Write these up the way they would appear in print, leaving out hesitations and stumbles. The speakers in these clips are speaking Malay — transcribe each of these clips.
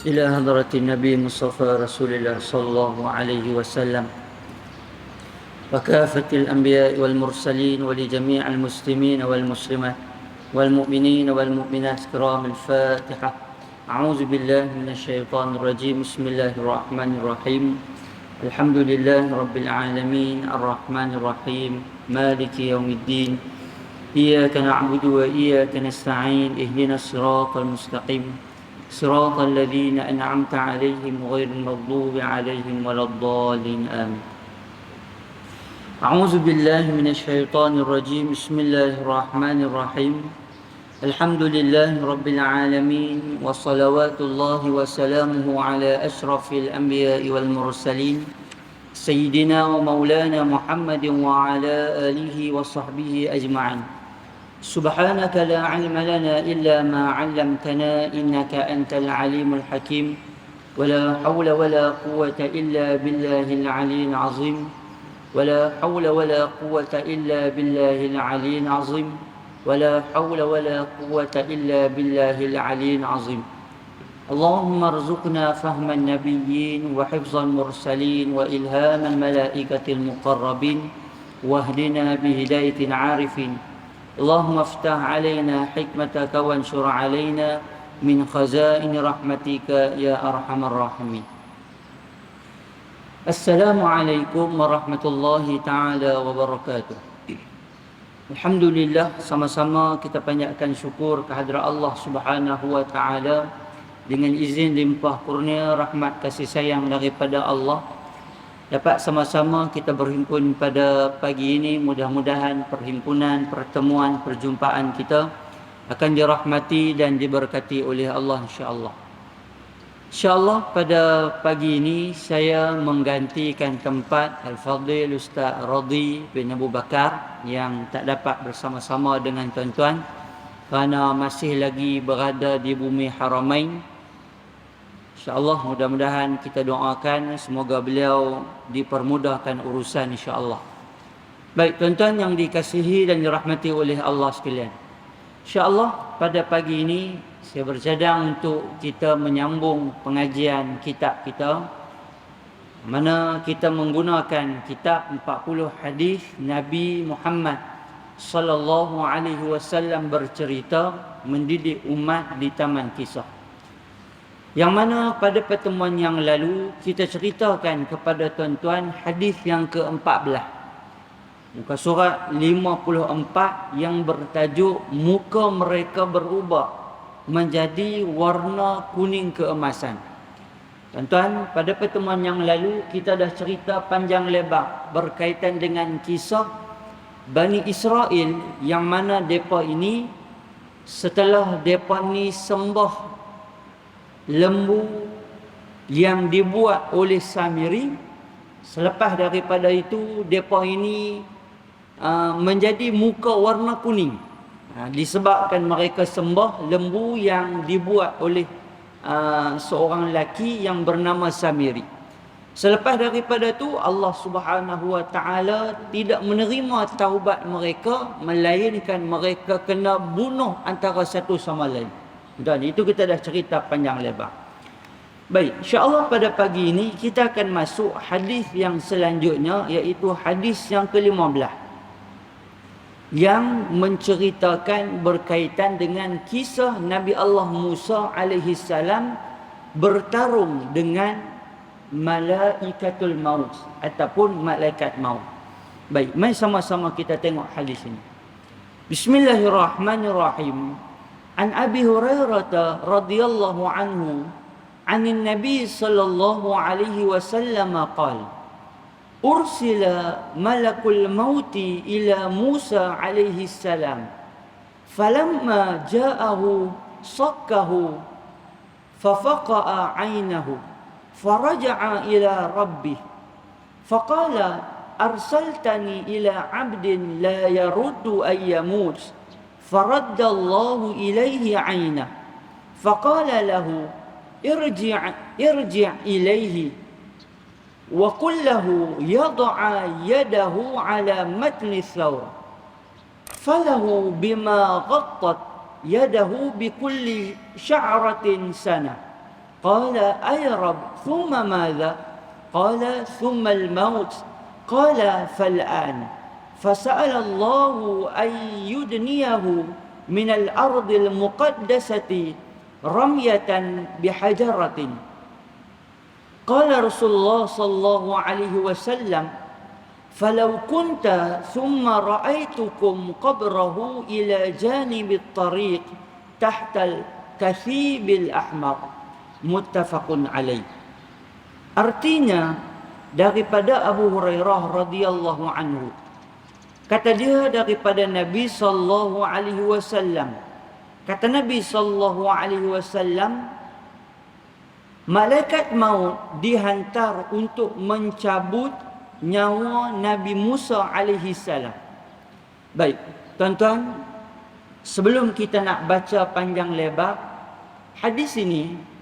إلى حضرة النبي مصطفى رسول الله صلى الله عليه وسلم وكافة الأنبياء والمرسلين ولجميع المسلمين والمسلمات والمؤمنين والمؤمنات كرام الفاتحة. أعوذ بالله من الشيطان الرجيم. بسم الله الرحمن الرحيم. الحمد لله رب العالمين الرحمن الرحيم مالك يوم الدين. إياك نعبد وإياك نستعين. اهدنا الصراط المستقيم صراط الذين أنعمت عليهم غير المغضوب عليهم ولا الضالين آمين. أعوذ بالله من الشيطان الرجيم. بسم الله الرحمن الرحيم. الحمد لله رب العالمين وصلوات الله وسلامه على أشرف الأنبياء والمرسلين سيدنا ومولانا محمد وعلى آله وصحبه أجمعين. سبحانك لا علم لنا إلا ما علمتنا إنك أنت العليم الحكيم. ولا حول ولا قوة إلا بالله العلي العظيم. ولا حول ولا قوة إلا بالله العلي العظيم. ولا حول ولا قوة إلا بالله العلي العظيم. اللهم ارزقنا فهم النبيين وحفظ المرسلين وإلهام الملائكة المقربين واهدنا بهداية العارفين. اللهم افتح علينا حكمتك وانشر علينا من خزائن رحمتك يا أرحم الراحمين. Assalamualaikum warahmatullahi ta'ala wabarakatuh. Alhamdulillah, sama-sama kita panjatkan syukur kehadrat Allah subhanahu wa ta'ala dengan izin limpah kurnia rahmat kasih sayang daripada Allah. Dapat sama-sama kita berhimpun pada pagi ini. Mudah-mudahan perhimpunan, pertemuan, perjumpaan kita akan dirahmati dan diberkati oleh Allah insya-Allah. InsyaAllah pada pagi ini saya menggantikan tempat Al-Fadhil Ustaz Radhi bin Abu Bakar yang tak dapat bersama-sama dengan tuan-tuan kerana masih lagi berada di bumi Haramain. InsyaAllah mudah-mudahan kita doakan semoga beliau dipermudahkan urusan insyaAllah. Baik tuan-tuan yang dikasihi dan dirahmati oleh Allah sekalian. InsyaAllah pada pagi ini saya bercadang untuk kita menyambung pengajian kitab kita, mana kita menggunakan kitab 40 hadis Nabi Muhammad sallallahu alaihi wasallam bercerita mendidik umat di taman kisah. Yang mana pada pertemuan yang lalu kita ceritakan kepada tuan-tuan hadis yang ke-14. Muka surat 54 yang bertajuk muka mereka berubah menjadi warna kuning keemasan. Tuan-tuan, pada pertemuan yang lalu kita dah cerita panjang lebar berkaitan dengan kisah Bani Israel yang mana depa ini setelah depa ni sembah lembu yang dibuat oleh Samiri, selepas daripada itu depa ini menjadi muka warna kuning, disebabkan mereka sembah lembu yang dibuat oleh seorang lelaki yang bernama Samiri. Selepas daripada itu Allah Subhanahu wa taala tidak menerima taubat mereka, melainkan mereka kena bunuh antara satu sama lain. Dan itu kita dah cerita panjang lebar. Baik, insya-Allah pada pagi ini kita akan masuk hadis yang selanjutnya, iaitu hadis yang ke-15 yang menceritakan berkaitan dengan kisah Nabi Allah Musa alaihi salam bertarung dengan malaikatul maut ataupun malaikat maut. Baik, mari sama-sama kita tengok hadis ini. Bismillahirrahmanirrahim. An Abi Hurairah radhiyallahu anhu anin Nabi sallallahu alaihi wasallam qala ursila malakul mauti ila Musa alaihi salam falamma ja'ahu sakkahu fafaqa'a 'ainahu faraja'a ila rabbih faqala arsaltani ila 'abdin la yaruddu an yamut فرد الله إليه عينه فقال له ارجع إليه وقل له يضع يده على متن الثور فله بما غطت يده بكل شعرة سنة Qala ay Rabb, thumma madha? Qala thumma al-maut. Qala fal'an. Fasa'ala Allah an yudniyahu min al-ard al-muqaddasati ramyatan bihajaratin. Qala Rasulullah sallallahu alaihi wasallam, falau kunta thumma ra'aitukum qabrahu ila janibit tariq tahta al-kathibil ahmar. Muttafaqun alaih. Artinya daripada Abu Hurairah radhiyallahu anhu, kata dia daripada Nabi sallallahu alaihi wasallam, kata Nabi sallallahu alaihi wasallam, malaikat maut dihantar untuk mencabut nyawa Nabi Musa alaihi salam. Baik, tuan-tuan, sebelum kita nak baca panjang lebar, hadis ini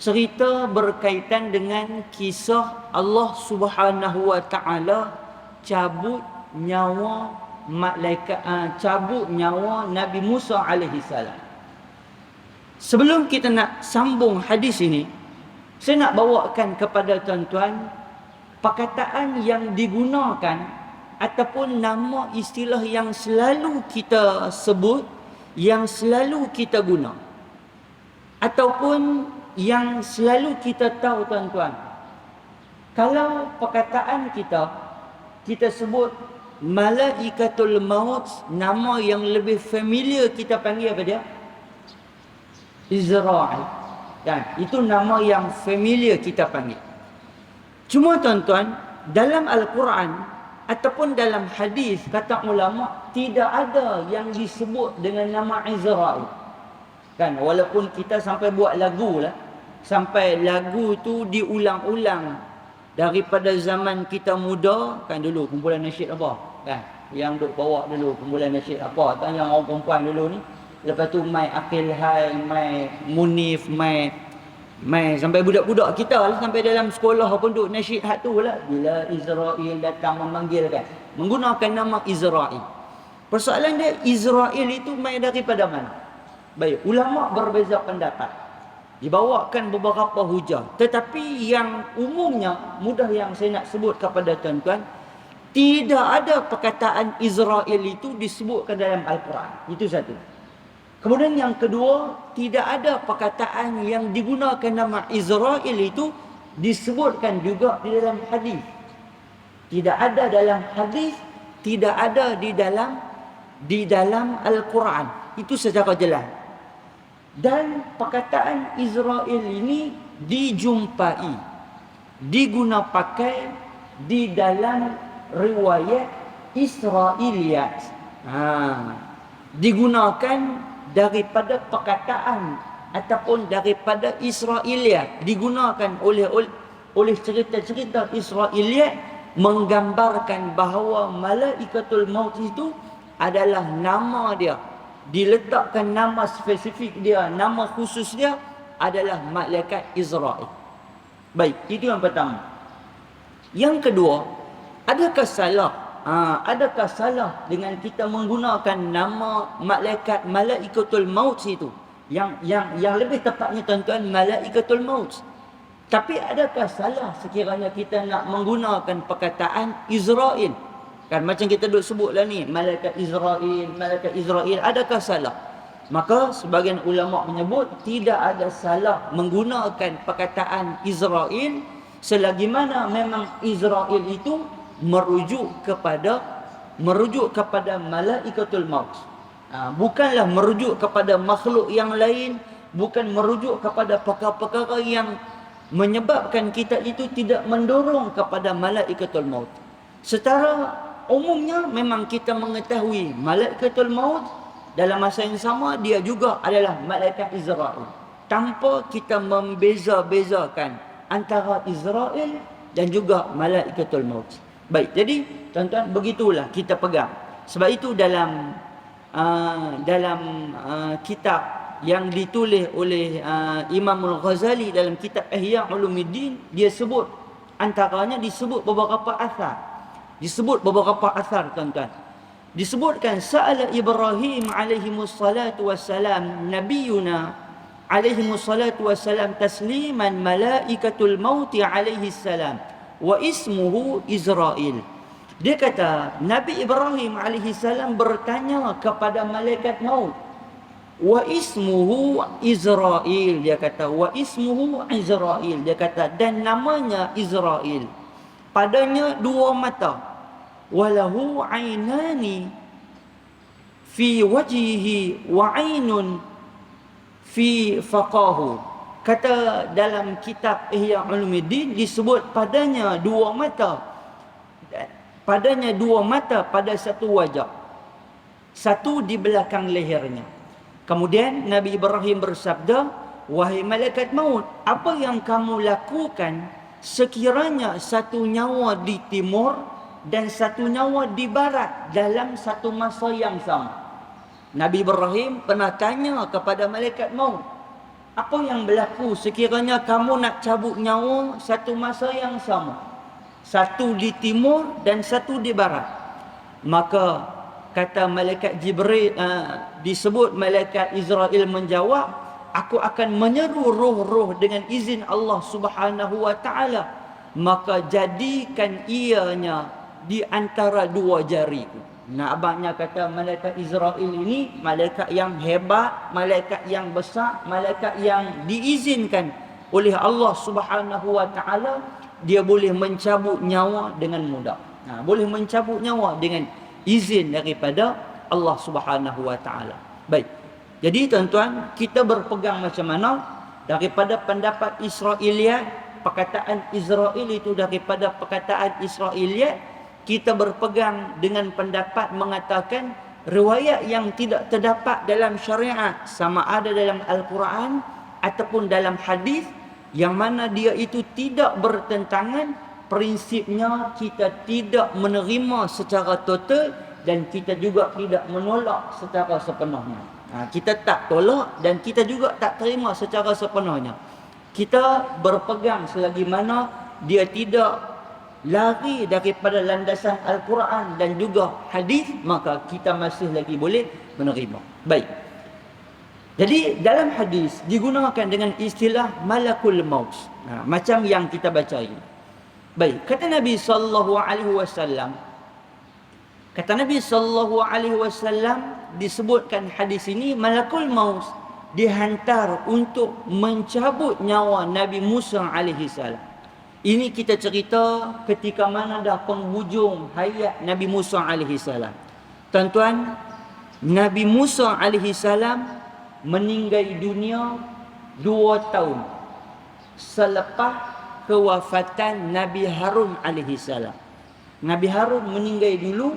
cerita berkaitan dengan kisah Allah Subhanahu wa taala cabut nyawa cabut nyawa Nabi Musa alaihi salam. Sebelum kita nak sambung hadis ini, saya nak bawakan kepada tuan-tuan perkataan yang digunakan ataupun nama istilah yang selalu kita sebut, yang selalu kita guna, ataupun yang selalu kita tahu tuan-tuan. Kalau perkataan kita sebut malaikatul maut, nama yang lebih familiar kita panggil apa dia? Israel. Dan itu nama yang familiar kita panggil. Cuma tuan-tuan, dalam Al-Quran ataupun dalam hadis, kata ulama, tidak ada yang disebut dengan nama Israel. Kan, walaupun kita sampai buat lagu lah, sampai lagu tu diulang-ulang daripada zaman kita muda. Kan dulu kumpulan nasyid apa? Kan, yang duk bawa dulu kumpulan nasyid apa? Kan yang orang perempuan dulu ni. Lepas tu mai Akil Hai, mai Munif, mai sampai budak-budak kita lah, sampai dalam sekolah pun duk nasyid hak tu lah. Bila Israel datang memanggil, kan, menggunakan nama Israel. Persoalan dia, Israel itu mai daripada mana? Baik, ulama berbeza pendapat. Dibawakan beberapa hujah. Tetapi yang umumnya, mudah yang saya nak sebut kepada tuan-tuan, tidak ada perkataan Israel itu disebutkan dalam Al-Quran. Itu satu. Kemudian yang kedua, tidak ada perkataan yang digunakan nama Israel itu disebutkan juga di dalam hadis. Tidak ada dalam hadis, tidak ada di dalam Al-Quran. Itu secara jelas. Dan perkataan Israel ini dijumpai, diguna pakai di dalam riwayat Israiliyat. Digunakan daripada perkataan ataupun daripada Israiliyat, digunakan oleh cerita-cerita Israiliyat, menggambarkan bahawa malaikatul maut itu adalah nama dia, diletakkan nama spesifik dia, nama khusus dia adalah malaikat Israel. Baik, itu yang pertama. Yang kedua, adakah salah dengan kita menggunakan nama malaikatul maut itu? Yang lebih tepatnya tuan-tuan, malaikatul maut. Tapi adakah salah sekiranya kita nak menggunakan perkataan Israel? Kan macam kita duk sebutlah ni, malaikat Israel, adakah salah? Maka sebagian ulama menyebut tidak ada salah menggunakan perkataan Israel selagi mana memang Israel itu merujuk kepada malaikatul maut. Bukanlah merujuk kepada makhluk yang lain, bukan merujuk kepada perkara-perkara yang menyebabkan kita itu tidak mendorong kepada malaikatul maut. Secara umumnya memang kita mengetahui malaikatul maut dalam masa yang sama dia juga adalah malaikat Israel, tanpa kita membeza-bezakan antara Israel dan juga malaikatul maut. Baik, jadi tuan-tuan, begitulah kita pegang. Sebab itu dalam kitab yang ditulis oleh Imam Al-Ghazali dalam kitab Ihya Ulumuddin, dia sebut, antaranya disebut beberapa asar, tuan-tuan. Disebutkan sa'ala Ibrahim alaihi wassalatu wassalam nabiyuna alaihi wassalatu wassalam tasliman malaikatul mauti alaihi salam wa ismuhu Israil. Dia kata Nabi Ibrahim alaihi salam bertanya kepada malaikat maut, wa ismuhu Israil. Dia kata wa ismuhu Israil. Dia kata dan namanya Israil. Padanya dua mata. Walahu ainani fi wajhihi wa ainun fi faqahu. Kata dalam kitab Ihya Ulumuddin disebut padanya dua mata. Padanya dua mata pada satu wajah. Satu di belakang lehernya. Kemudian Nabi Ibrahim bersabda, wahai malaikat maut, apa yang kamu lakukan sekiranya satu nyawa di timur dan satu nyawa di barat dalam satu masa yang sama? Nabi Ibrahim pernah tanya kepada malaikat maut, apa yang berlaku sekiranya kamu nak cabut nyawa satu masa yang sama? Satu di timur dan satu di barat. Maka kata malaikat Jibril, disebut malaikat Israel menjawab, aku akan menyeru roh-roh dengan izin Allah Subhanahu wa taala, maka jadikan ianya di antara dua jariku. Nah, abangnya kata malaikat Israel ini malaikat yang hebat, malaikat yang besar, malaikat yang diizinkan oleh Allah Subhanahu wa taala, dia boleh mencabut nyawa dengan mudah. Boleh mencabut nyawa dengan izin daripada Allah Subhanahu wa taala. Baik. Jadi tuan-tuan, kita berpegang macam mana daripada pendapat Israiliyat, perkataan Israel itu daripada perkataan Israiliyat, kita berpegang dengan pendapat mengatakan riwayat yang tidak terdapat dalam syariat, sama ada dalam Al-Quran ataupun dalam hadis, yang mana dia itu tidak bertentangan, prinsipnya kita tidak menerima secara total dan kita juga tidak menolak secara sepenuhnya. Kita tak tolak dan kita juga tak terima secara sepenuhnya. Kita berpegang selagi mana dia tidak lari daripada landasan Al-Quran dan juga hadis, maka kita masih lagi boleh menerima. Baik. Jadi dalam hadis digunakan dengan istilah malakul maut. Macam yang kita baca ini. Baik, kata Nabi sallallahu alaihi wasallam, disebutkan hadis ini malakul maut dihantar untuk mencabut nyawa Nabi Musa alaihi salam. Ini kita cerita ketika mana dah penghujung hayat Nabi Musa alaihi salam. Tuan-tuan, Nabi Musa alaihi salam meninggal dunia 2 tahun selepas kewafatan Nabi Harun alaihi salam. Nabi Harun meninggal dulu,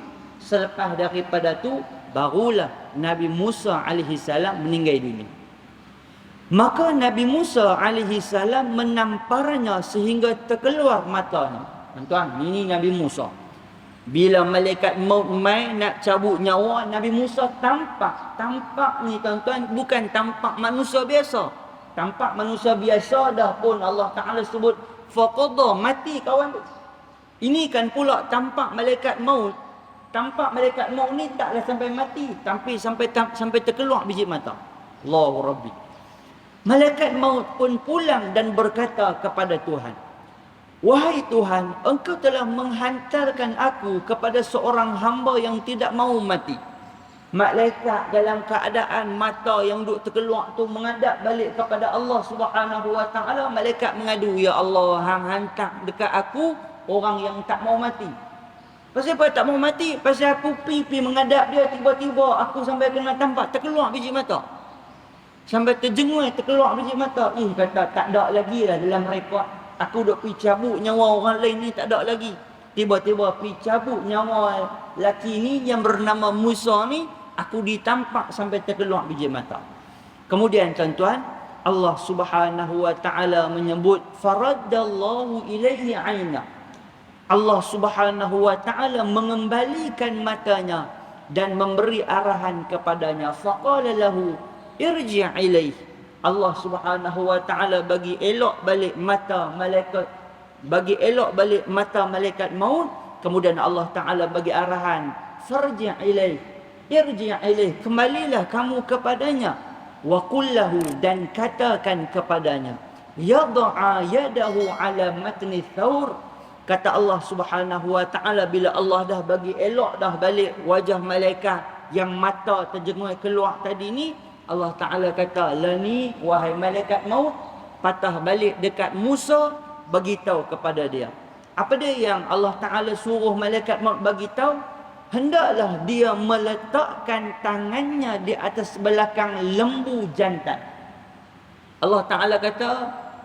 selepas daripada tu barulah Nabi Musa alaihi salam meninggal dunia. Maka Nabi Musa alaihi salam menamparnya sehingga terkeluar matanya. Tuan-tuan, ini Nabi Musa. Bila malaikat maut mai nak cabut nyawa, Nabi Musa tampak. Tampak ni tuan-tuan bukan tampak manusia biasa. Tampak manusia biasa dah pun Allah Ta'ala sebut faqadha, mati kawan tu. Ini kan pula tampak malaikat maut. Tampak malaikat maut ni taklah sampai mati, tapi sampai terkeluar biji mata. Allahu Rabbi. Malaikat maut pun pulang dan berkata kepada Tuhan, wahai Tuhan, engkau telah menghantarkan aku kepada seorang hamba yang tidak mau mati. Malaikat dalam keadaan mata yang duk terkeluar tu menghadap balik kepada Allah Subhanahu wa taala. Malaikat mengadu, ya Allah, hang hantar dekat aku orang yang tak mau mati. Pasal apa tak mau mati? Pasal aku pi menghadap dia, tiba-tiba aku sampai kena tampak terkeluar biji mata. Sampai terjengui terkeluar biji mata. Kata tak ada lagi lah dalam rekod. Aku duk pi cabut nyawa orang lain ni, tak ada lagi. Tiba-tiba pi cabut nyawa laki ni yang bernama Musa ni, aku ditampak sampai terkeluar biji mata. Kemudian tuan-tuan, Allah Subhanahu wa taala menyebut faraddallahu ilaihi aina. Allah Subhanahu wa taala mengembalikan matanya dan memberi arahan kepadanya. Faqala lahu irji' ilaihi. Allah Subhanahu wa taala bagi elok balik mata malaikat, bagi elok balik mata malaikat maut. Kemudian Allah Taala bagi arahan, farji' ilaih, irji' ilaih, kembalilah kamu kepadanya. wa qul lahu, dan katakan kepadanya, yad'a yadahu ala matni thawr. Kata Allah Subhanahu wa taala, bila Allah dah bagi elok dah balik wajah malaikat yang mata terjenguk keluar tadi ni, Allah Taala kata, "La ni wahai malaikat maut, patah balik dekat Musa, bagi tahu kepada dia." Apa dia yang Allah Taala suruh malaikat maut bagi tahu? Hendaklah dia meletakkan tangannya di atas belakang lembu jantan. Allah Taala kata,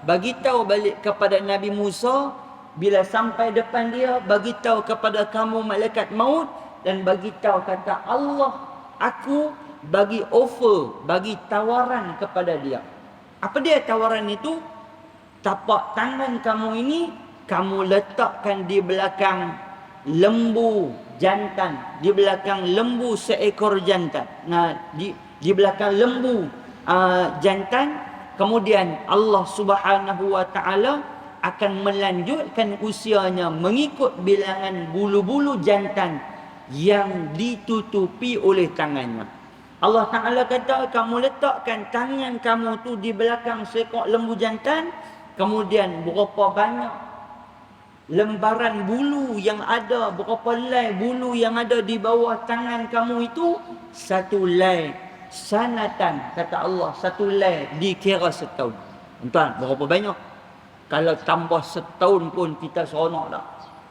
bagi tahu balik kepada Nabi Musa, bila sampai depan dia, bagi tahu kepada kamu malaikat maut, dan bagi tahu kata Allah, aku bagi offer, bagi tawaran kepada dia. Apa dia tawaran itu? Tapak tangan kamu ini kamu letakkan di belakang lembu jantan, di belakang lembu seekor jantan. Nah, di belakang lembu jantan. Kemudian Allah Subhanahu wa taala akan melanjutkan usianya mengikut bilangan bulu-bulu jantan yang ditutupi oleh tangannya. Allah Ta'ala kata, kamu letakkan tangan kamu tu di belakang seekor lembu jantan, kemudian berapa banyak lembaran bulu yang ada, berapa helai bulu yang ada di bawah tangan kamu itu, satu helai sanatan, kata Allah, satu helai dikira setahun. Tuan, berapa banyak? Kalau tambah setahun pun kita seronok dah.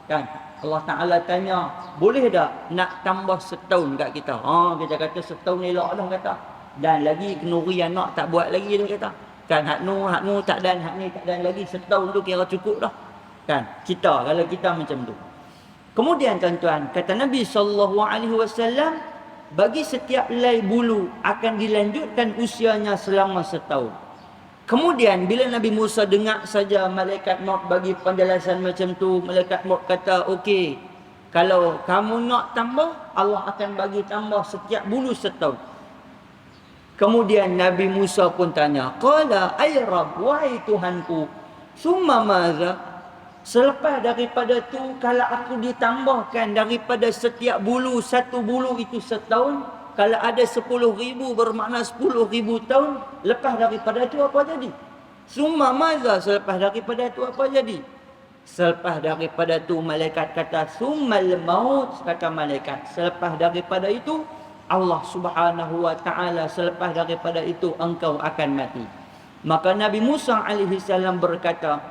Kan? Allah Ta'ala tanya, boleh tak nak tambah setahun kat kita? Kita kata setahun elok dah kata. Dan lagi kenuri anak tak buat lagi dah kata. Kan, hak nu tak dan, hak ni tak dan lagi, setahun tu kira cukup dah. Kan? Kita, kalau kita macam tu. Kemudian tuan-tuan, kata Nabi SAW, bagi setiap helai bulu akan dilanjutkan usianya selama setahun. Kemudian bila Nabi Musa dengar saja malaikat maut bagi penjelasan macam tu, malaikat maut kata, okey, kalau kamu nak tambah, Allah akan bagi tambah setiap bulu setahun. Kemudian Nabi Musa pun tanya, qala ay Rabb, wahai Tuhanku, summa maza? Selepas daripada tu, kalau aku ditambahkan daripada setiap bulu, satu bulu itu setahun, kalau ada 10,000 bermakna 10,000 tahun. Lepas daripada itu apa jadi? Summa maza, selepas daripada itu apa jadi? Selepas daripada itu malaikat kata, summal maut, kata malaikat. Selepas daripada itu Allah Subhanahu wa taala, selepas daripada itu engkau akan mati. Maka Nabi Musa alaihi salam berkata,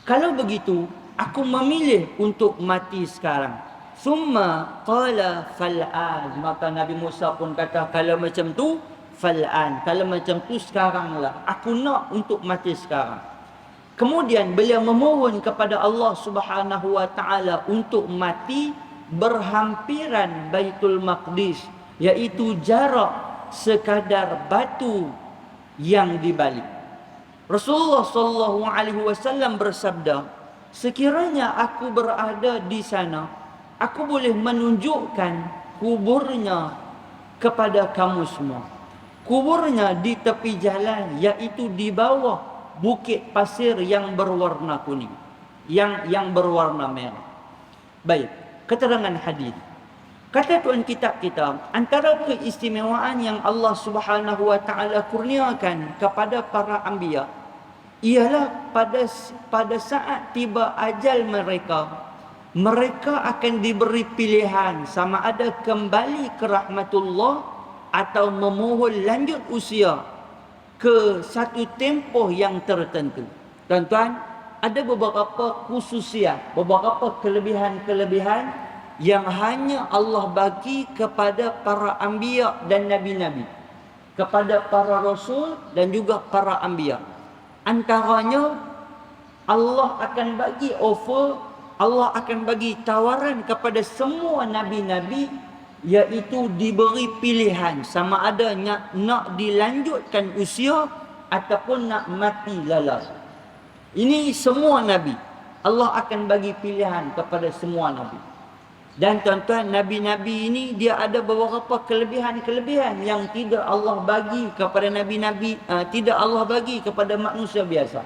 kalau begitu aku memilih untuk mati sekarang. Summa qala fal'an, maka Nabi Musa pun kata, kalau macam tu fal'an, kalau macam tu sekaranglah, aku nak untuk mati sekarang. Kemudian beliau memohon kepada Allah Subhanahu wa taala untuk mati berhampiran Baitul Maqdis, iaitu jarak sekadar batu yang dibalik. Rasulullah sallallahu alaihi wasallam bersabda, sekiranya aku berada di sana, aku boleh menunjukkan kuburnya kepada kamu semua. Kuburnya di tepi jalan, iaitu di bawah bukit pasir yang berwarna kuning, yang berwarna merah. Baik, keterangan hadis. Kata tuan kitab kita, antara keistimewaan yang Allah Subhanahu wa taala kurniakan kepada para anbiya ialah pada saat tiba ajal mereka akan diberi pilihan sama ada kembali ke rahmatullah atau memohon lanjut usia ke satu tempoh yang tertentu. Tuan-tuan, ada beberapa khususiat, beberapa kelebihan-kelebihan yang hanya Allah bagi kepada para anbiya dan nabi-nabi, kepada para rasul dan juga para anbiya. Antaranya, Allah akan bagi offer, Allah akan bagi tawaran kepada semua nabi-nabi, iaitu diberi pilihan sama ada nak dilanjutkan usia ataupun nak mati lalas. Ini semua nabi, Allah akan bagi pilihan kepada semua nabi. Dan tuan-tuan, nabi-nabi ini dia ada beberapa kelebihan-kelebihan yang tidak Allah bagi kepada nabi-nabi, tidak Allah bagi kepada manusia biasa.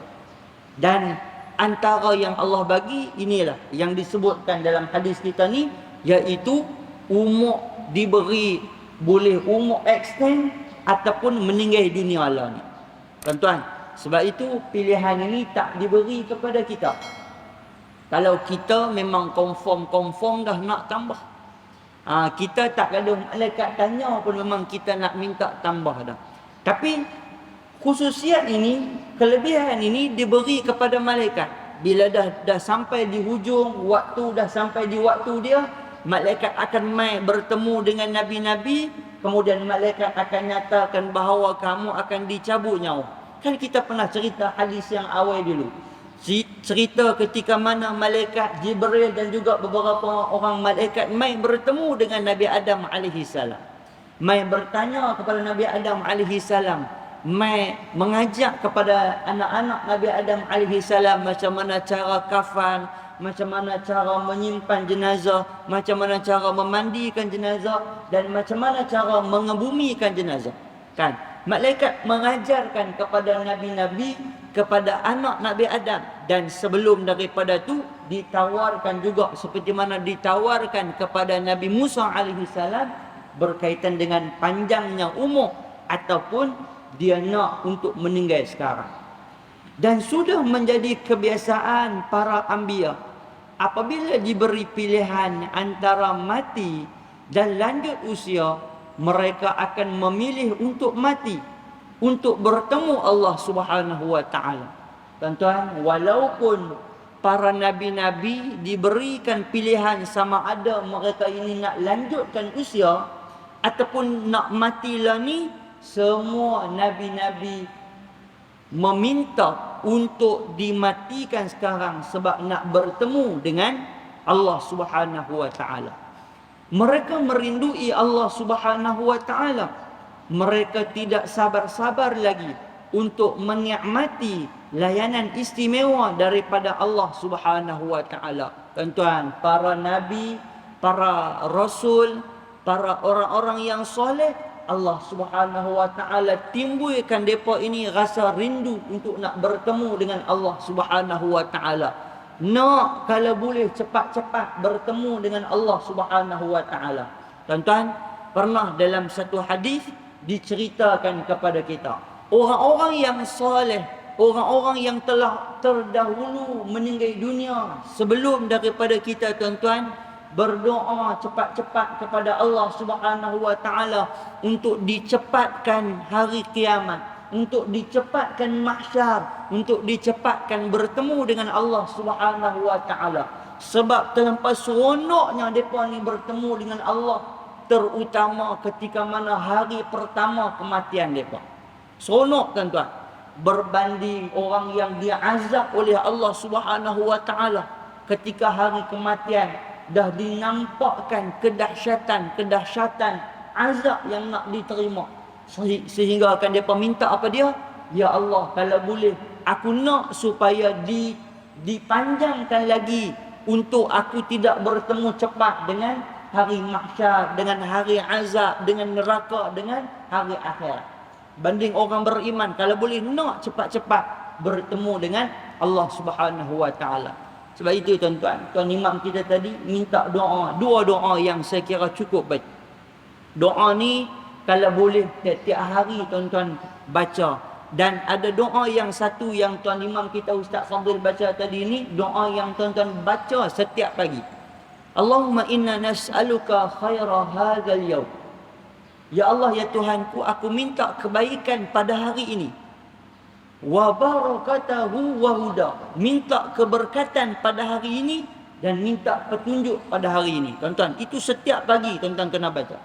Dan antara yang Allah bagi inilah yang disebutkan dalam hadis kita ni, iaitu umur diberi, boleh umur extend, ataupun meninggal dunia lah ni. Tuan-tuan, sebab itu pilihan ini tak diberi kepada kita. Kalau kita memang confirm dah nak tambah, kita tak ada malaikat tanya pun memang kita nak minta tambah dah. Tapi khususiat ini, kelebihan ini diberi kepada malaikat. Bila dah sampai di hujung waktu, dah sampai di waktu dia, malaikat akan mai bertemu dengan nabi-nabi, kemudian malaikat akan nyatakan bahawa kamu akan dicabut nyawa. Kan kita pernah cerita hadis yang awal dulu. Cerita ketika mana malaikat Jibril dan juga beberapa orang malaikat mai bertemu dengan Nabi Adam AS. Mai bertanya kepada Nabi Adam AS, mai mengajak kepada anak-anak Nabi Adam AS macam mana cara kafan, macam mana cara menyimpan jenazah, macam mana cara memandikan jenazah, dan macam mana cara mengebumikan jenazah. Kan? Malaikat mengajarkan kepada nabi-nabi, kepada anak Nabi Adam. Dan sebelum daripada tu ditawarkan juga seperti mana ditawarkan kepada Nabi Musa alaihissalam berkaitan dengan panjangnya umur ataupun dia nak untuk meninggal sekarang. Dan sudah menjadi kebiasaan para anbiya, apabila diberi pilihan antara mati dan lanjut usia, mereka akan memilih untuk mati, untuk bertemu Allah Subhanahu wa taala. Tuan-tuan, walaupun para nabi-nabi diberikan pilihan sama ada mereka ini nak lanjutkan usia ataupun nak matilah ni, semua nabi-nabi meminta untuk dimatikan sekarang sebab nak bertemu dengan Allah Subhanahu wa taala. Mereka merindui Allah Subhanahu wa taala. Mereka tidak sabar-sabar lagi untuk menikmati layanan istimewa daripada Allah Subhanahu wa taala. Tuan-tuan, para nabi, para rasul, para orang-orang yang soleh, Allah Subhanahu wa taala timbulkan depa ini rasa rindu untuk nak bertemu dengan Allah Subhanahu wa taala. Nak kalau boleh cepat-cepat bertemu dengan Allah Subhanahu wa taala. Tuan-tuan, pernah dalam satu hadis diceritakan kepada kita, orang-orang yang soleh, orang-orang yang telah terdahulu meninggal dunia sebelum daripada kita, tuan-tuan, berdoa cepat-cepat kepada Allah Subhanahu wa taala untuk dicepatkan hari kiamat, untuk dicepatkan mahsyar, untuk dicepatkan bertemu dengan Allah Subhanahu wa taala. Sebab terlampau seronoknya depa ni bertemu dengan Allah, terutama ketika mana hari pertama kematian depa. Seronok, tuan-tuan, berbanding orang yang diazab oleh Allah Subhanahu wa taala ketika hari kematian. Dah dinampakkan kedahsyatan azab yang nak diterima, sehingga akan depa minta apa dia? Ya Allah, kalau boleh aku nak supaya dipanjangkan lagi untuk aku tidak bertemu cepat dengan hari mahsyar, dengan hari azab, dengan neraka, dengan hari akhirat. Banding orang beriman, kalau boleh nak cepat-cepat bertemu dengan Allah Subhanahu wa taala. Sebab itu, tuan-tuan, tuan imam kita tadi minta doa, dua doa yang saya kira cukup baik. Doa ni kalau boleh tiap hari tuan-tuan baca. Dan ada doa yang satu yang tuan imam kita Ustaz Fadil baca tadi ni, doa yang tuan-tuan baca setiap pagi. Allahumma inna nas'aluka khaira hadzal yaum. Ya Allah, ya Tuhanku, aku minta kebaikan pada hari ini. Wa barakatahu wa huda. Minta keberkatan pada hari ini dan minta petunjuk pada hari ini. Tuan-tuan, itu setiap pagi tuan-tuan kena baca.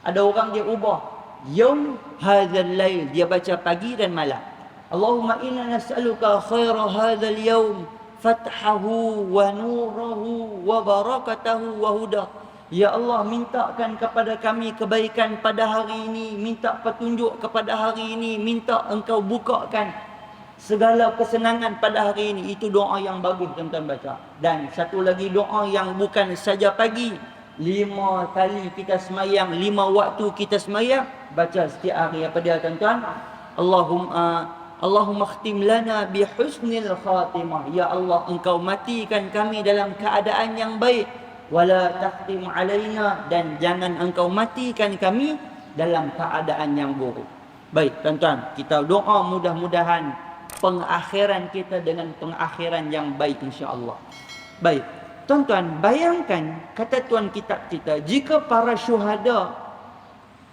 Ada orang dia ubah yaum hadzal lail, dia baca pagi dan malam. Allahumma inna nas'aluka khaira hadzal yaum, fathahu wa nurahu wa barakatahu wa huda. Ya Allah, mintakan kepada kami kebaikan pada hari ini, minta petunjuk kepada hari ini, minta engkau bukakan segala kesenangan pada hari ini. Itu doa yang bagus tuan-tuan baca. Dan satu lagi doa yang bukan saja pagi, 5 kali kita semayang, 5 waktu kita semayang, baca setiap hari. Apa dia, tuan-tuan? Allahumma khtim lana bi husnil khatimah. Ya Allah, engkau matikan kami dalam keadaan yang baik. Wala takhtim alaina, dan jangan engkau matikan kami dalam keadaan yang buruk. Baik tuan-tuan, kita doa mudah-mudahan pengakhiran kita dengan pengakhiran yang baik insya-Allah. Baik, tuan-tuan, bayangkan kata tuan kitab kita, jika para syuhada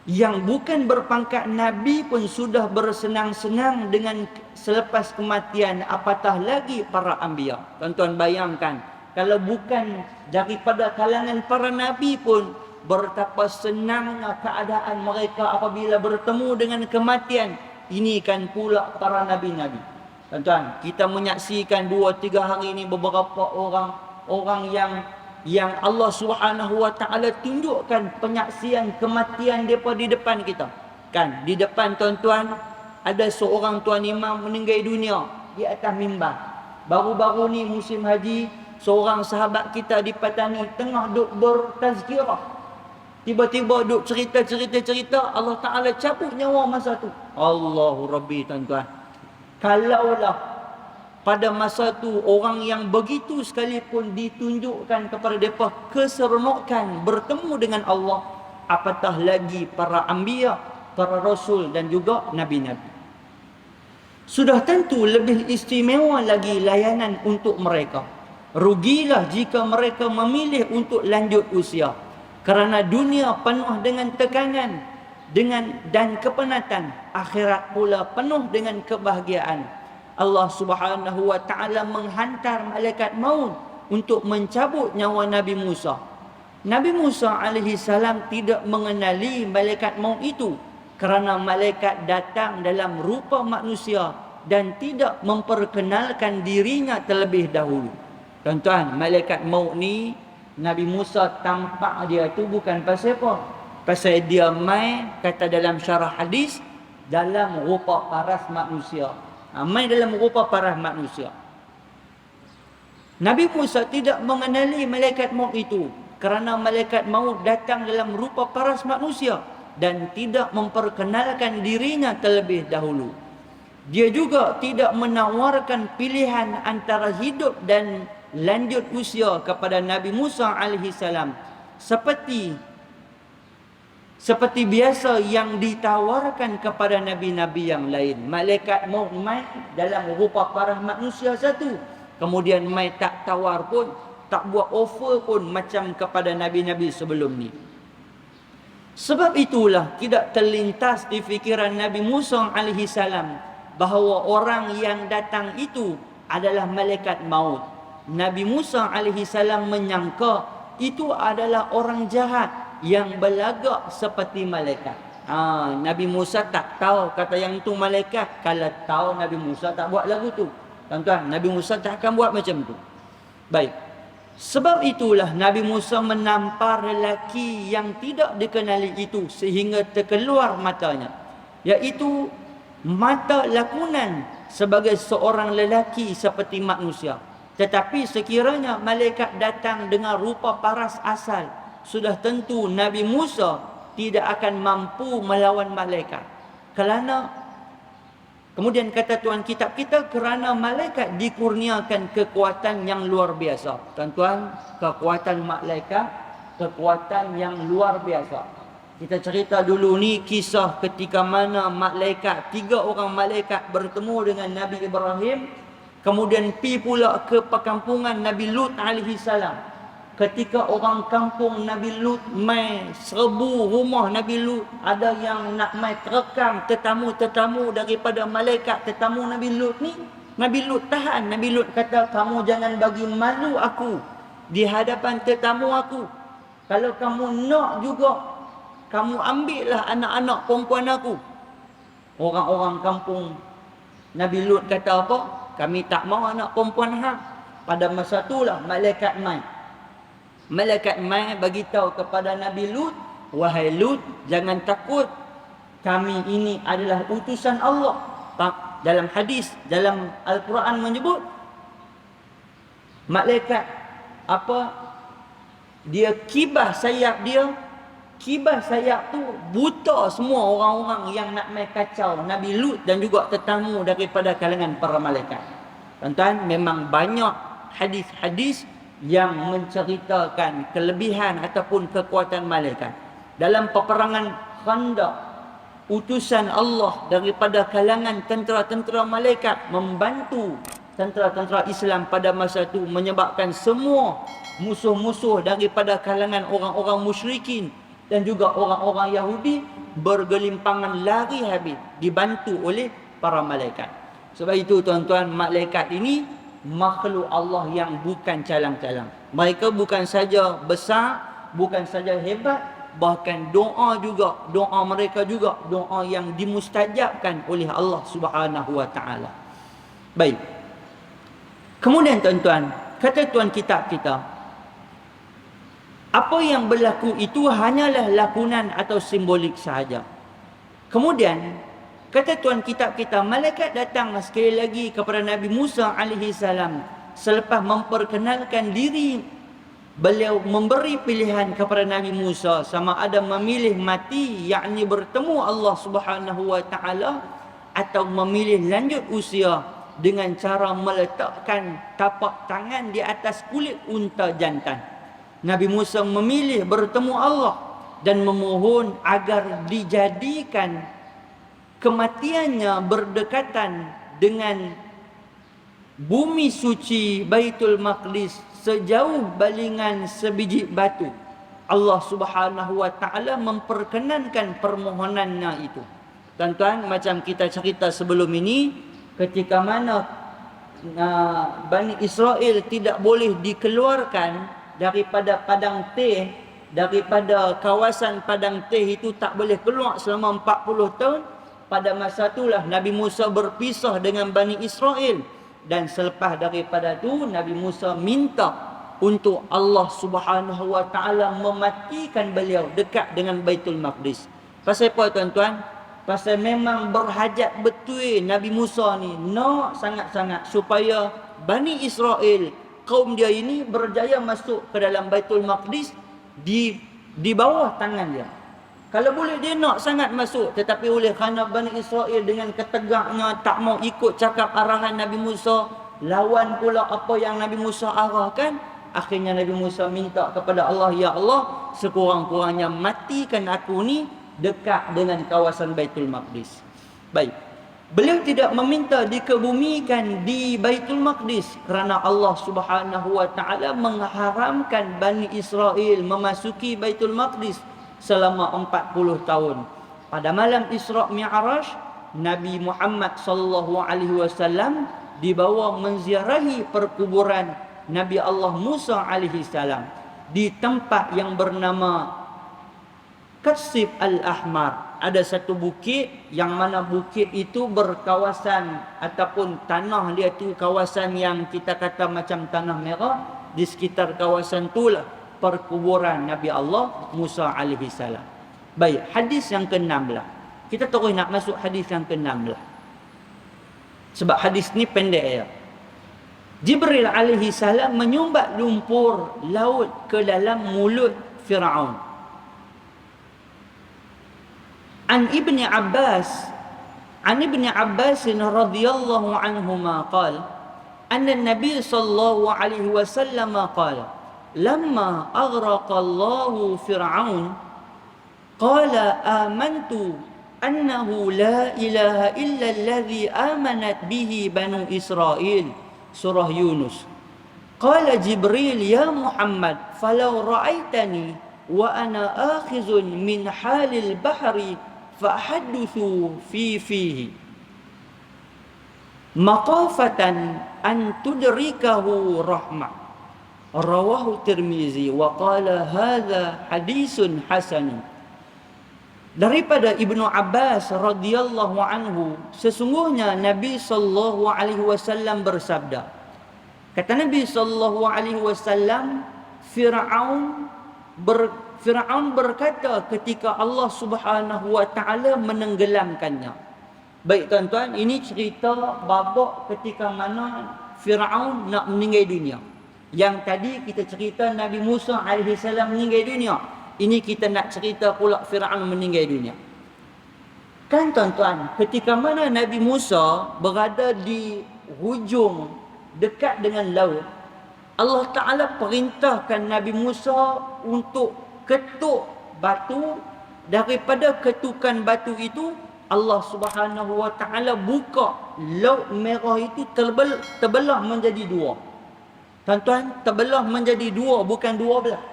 yang bukan berpangkat Nabi pun sudah bersenang-senang dengan selepas kematian, apatah lagi para anbiya. Tuan-tuan bayangkan, kalau bukan daripada kalangan para Nabi pun, betapa senangnya keadaan mereka apabila bertemu dengan kematian. Ini kan pula para Nabi-Nabi. Tuan-tuan, kita menyaksikan 2-3 hari ini beberapa orang yang Allah Subhanahu Wa Taala tunjukkan penyaksian kematian depa di depan kita. Kan, di depan tuan-tuan ada seorang tuan imam meninggal dunia di atas mimbar. Baru-baru ni musim haji, seorang sahabat kita di Patani tengah duk bertazkirah. Tiba-tiba duk cerita, Allah Ta'ala cabut nyawa masa tu. Allahu Rabbi tuan-tuan. Kalaulah pada masa tu orang yang begitu sekalipun ditunjukkan kepada mereka keseronokan bertemu dengan Allah, apatah lagi para anbiya, para rasul dan juga nabi-nabi. Sudah tentu lebih istimewa lagi layanan untuk mereka. Rugilah jika mereka memilih untuk lanjut usia, kerana dunia penuh dengan tekanan dan kepenatan, akhirat pula penuh dengan kebahagiaan. Allah Subhanahu Wa Taala menghantar malaikat maut untuk mencabut nyawa Nabi Musa. Nabi Musa alaihi salam tidak mengenali malaikat maut itu, kerana malaikat datang dalam rupa manusia dan tidak memperkenalkan dirinya terlebih dahulu. Tuan-tuan, malaikat maut ni Nabi Musa tampak dia tu bukan pasal apa? Pasal dia mai, kata dalam syarah hadis, dalam rupa paras manusia. Mai dalam rupa paras manusia. Nabi Musa tidak mengenali malaikat maut itu, kerana malaikat maut datang dalam rupa paras manusia dan tidak memperkenalkan dirinya terlebih dahulu. Dia juga tidak menawarkan pilihan antara hidup dan lanjut usia kepada Nabi Musa alaihi salam seperti biasa yang ditawarkan kepada nabi-nabi yang lain. Malaikat maut mai dalam rupa paras manusia satu, kemudian mai tak tawar pun, tak buat offer pun macam kepada nabi-nabi sebelum ni. Sebab itulah tidak terlintas di fikiran Nabi Musa alaihi salam bahawa orang yang datang itu adalah malaikat maut. Nabi Musa alaihi salam menyangka itu adalah orang jahat yang berlagak seperti malaikat. Nabi Musa tak tahu kata yang itu malaikat. Kalau tahu, Nabi Musa tak buat lagu tu. Tuan-tuan, Nabi Musa tak akan buat macam tu. Baik. Sebab itulah Nabi Musa menampar lelaki yang tidak dikenali itu sehingga terkeluar matanya, iaitu mata lakonan sebagai seorang lelaki seperti manusia. Tetapi sekiranya malaikat datang dengan rupa paras asal, sudah tentu Nabi Musa tidak akan mampu melawan malaikat. Kemudian kata tuan kitab kita, kerana malaikat dikurniakan kekuatan yang luar biasa. Tuan-tuan, kekuatan malaikat, kekuatan yang luar biasa. Kita cerita dulu ni kisah ketika mana tiga orang malaikat bertemu dengan Nabi Ibrahim. Kemudian pi pula ke perkampungan Nabi Lut alaihi salam. Ketika orang kampung Nabi Lut mai serbu rumah Nabi Lut, ada yang nak mai terekam tetamu-tetamu daripada malaikat tetamu Nabi Lut ni. Nabi Lut tahan. Nabi Lut kata, kamu jangan bagi malu aku di hadapan tetamu aku. Kalau kamu nak juga, kamu ambillah anak-anak perempuan aku. Orang-orang kampung Nabi Lut kata apa? Kami tak mau anak perempuan hang. Pada masa itulah malaikat mai. Malaikat mai bagi tahu kepada Nabi Lut, wahai Lut, jangan takut. Kami ini adalah utusan Allah. Dalam hadis, dalam Al-Quran menyebut malaikat dia kibah sayap dia. Kibah sayap tu buta semua orang-orang yang nak mai kacau Nabi Lut dan juga tetamu daripada kalangan para malaikat. Tuan-tuan, memang banyak hadis-hadis yang menceritakan kelebihan ataupun kekuatan malaikat. Dalam peperangan Khandaq, utusan Allah daripada kalangan tentera-tentera malaikat membantu tentera-tentera Islam pada masa itu, menyebabkan semua musuh-musuh daripada kalangan orang-orang musyrikin dan juga orang-orang Yahudi bergelimpangan lari habis, dibantu oleh para malaikat. Sebab itu tuan-tuan, malaikat ini makhluk Allah yang bukan calang-calang. Mereka bukan saja besar, bukan saja hebat, bahkan doa mereka juga doa yang dimustajabkan oleh Allah Subhanahu wa taala. Baik. Kemudian tuan-tuan, kata tuan kitab kita, apa yang berlaku itu hanyalah lakonan atau simbolik sahaja. Kemudian kata tuan kitab kita, malaikat datang sekali lagi kepada Nabi Musa alaihi salam selepas memperkenalkan diri. Beliau memberi pilihan kepada Nabi Musa sama ada memilih mati, yakni bertemu Allah Subhanahu wa taala, atau memilih lanjut usia dengan cara meletakkan tapak tangan di atas kulit unta jantan. Nabi Musa memilih bertemu Allah dan memohon agar dijadikan kematiannya berdekatan dengan bumi suci Baitul Maqdis sejauh balingan sebiji batu. Allah Subhanahu wa taala memperkenankan permohonannya itu. Tuan-tuan, macam kita cerita sebelum ini, ketika mana Bani Israel tidak boleh dikeluarkan daripada padang teh, daripada kawasan padang teh itu tak boleh keluar selama 40 tahun. Pada masa itulah Nabi Musa berpisah dengan Bani Israel. Dan selepas daripada itu, Nabi Musa minta untuk Allah Subhanahu wa taala mematikan beliau dekat dengan Baitul Maqdis. Pasal apa tuan-tuan? Pasal memang berhajat betul Nabi Musa ni nak sangat-sangat supaya Bani Israel, kaum dia ini berjaya masuk ke dalam Baitul Maqdis di bawah tangan dia. Kalau boleh dia nak sangat masuk, tetapi oleh kerana Bani Israel dengan ketegaknya tak mau ikut cakap arahan Nabi Musa, lawan pula apa yang Nabi Musa arahkan, akhirnya Nabi Musa minta kepada Allah, ya Allah, sekurang-kurangnya matikan aku ni dekat dengan kawasan Baitul Maqdis. Baik. Beliau tidak meminta dikebumikan di Baitul Maqdis kerana Allah Subhanahu wa taala mengharamkan Bani Israel memasuki Baitul Maqdis selama 40 tahun. Pada malam Isra' Mi'raj, Nabi Muhammad sallallahu alaihi wasallam dibawa menziarahi perkuburan Nabi Allah Musa alaihi salam di tempat yang bernama Kasif Al-Ahmar. Ada satu bukit yang mana bukit itu berkawasan ataupun tanah dia tu kawasan yang kita kata macam tanah merah. Di sekitar kawasan itulah perkuburan Nabi Allah Musa alaihi salam. Baik, hadis yang ke-16. Kita terus nak masuk hadis yang ke-16. Sebab hadis ni pendek ya. Jibril alaihi salam menyumbat lumpur laut ke dalam mulut Firaun. An Ibni Abbas radhiyallahu anhuma qala anna an-nabiy sallallahu alaihi wasallam qala لما أغرق الله فرعون قال آمنت أنه لا إله إلا الذي آمنت به بنو إسرائيل سورة يونس قال جبريل يا محمد فلو رأيتني وأنا آخذ من حال البحر فأحدث فيه مخافة أن تدركه رحمة Rawahu Tirmizi wa qala hadza hadisun hasan. Daripada Ibnu Abbas radhiyallahu anhu, sesungguhnya Nabi sallallahu alaihi wasallam bersabda. Kata Nabi sallallahu alaihi wasallam, Firaun berkata ketika Allah Subhanahu wa taala menenggelamkannya. Baik tuan-tuan, ini cerita babak ketika mana Firaun nak meninggal dunia. Yang tadi kita cerita Nabi Musa alaihi salam meninggal dunia. Ini kita nak cerita pula Firaun meninggal dunia. Kan tuan-tuan, ketika mana Nabi Musa berada di hujung dekat dengan laut, Allah Ta'ala perintahkan Nabi Musa untuk ketuk batu daripada ketukan batu itu Allah Subhanahu wa taala buka laut merah itu terbelah menjadi dua. Tuan-tuan, terbelah menjadi dua, bukan dua belah.